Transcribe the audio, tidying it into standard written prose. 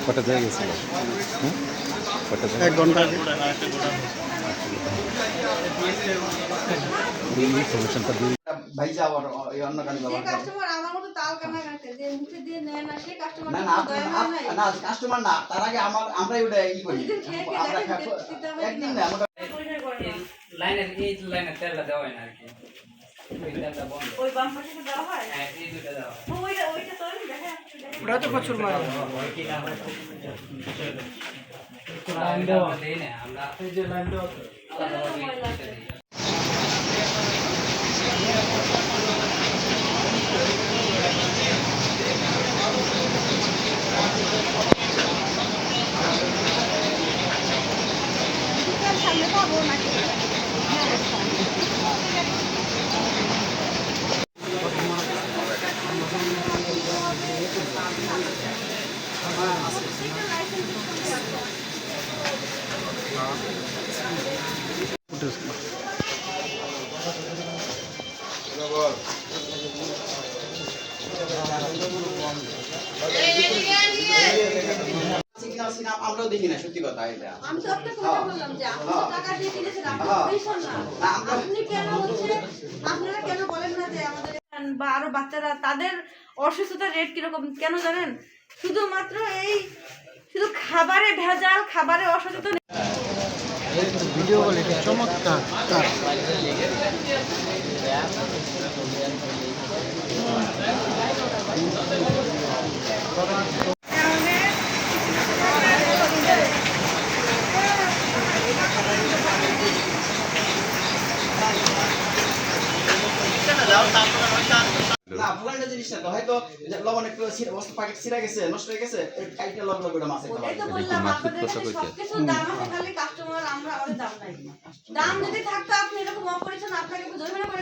কটা জায়গা গেছিল? এক ঘন্টা আগে। সলিউশনটা দিয়ে ভাই যাওয়ার অন্য কাজ যে ব্যবহার করে। কাস্টমার আমার মতো তাল কানা রাখে যে মুখে দিয়ে নেয় না সেই কাস্টমার না না না কাস্টমার না, তার আগে আমরাই ওটা ই করি। আমরা একদিন না আমরা লাইনের এই লাইনের তেলটা দেওয়া হয় না আর কি। ওই তেলটা বন্ধ। ওই বাম পাশে দেওয়া হয় হ্যাঁ, এই দুটো দেওয়া হয়। ওইটা তো দেখে ওটা তো প্রচুর মাল। লাইন দেওয়া দেই না আমরা এই যে লাইন দেওয়া আলাদাভাবে দিই। সামনে পাবো নাকি আমরাও দেখি না, সত্যি কথা এটা। আমি তো আপনাকে কথা বললাম যে আপনি তো টাকা দিয়ে কিনেছেন আপনি পয়সা না আপনি কেন হচ্ছে আপনারা কেন বলেন না যে আমাদের বা আরো বাচ্চারা তাদের অসুস্থতার রেট কিরকম কেন জানেন শুধুমাত্র এই শুধু খাবারে ভেজাল খাবারে অসচেতন ভিডিও কোয়ালিটি চমৎকার। না ভুলাইনা জিনিসটা তো হয়তো লবণ একটু প্যাকেট ছিঁড়া গেছে, নষ্ট হয়ে গেছে, এই কাইটা লগ লগ ওটা মাছে খাওয়া ওটাই তো বললাম আপনাদের কাছে সবকিছু দাম আছে খালি কাস্টমার আমরা আমাদের দাম নাই দাম যদি থাকতো আপনি এরকম অপারেশন আপনাকে জরিমানা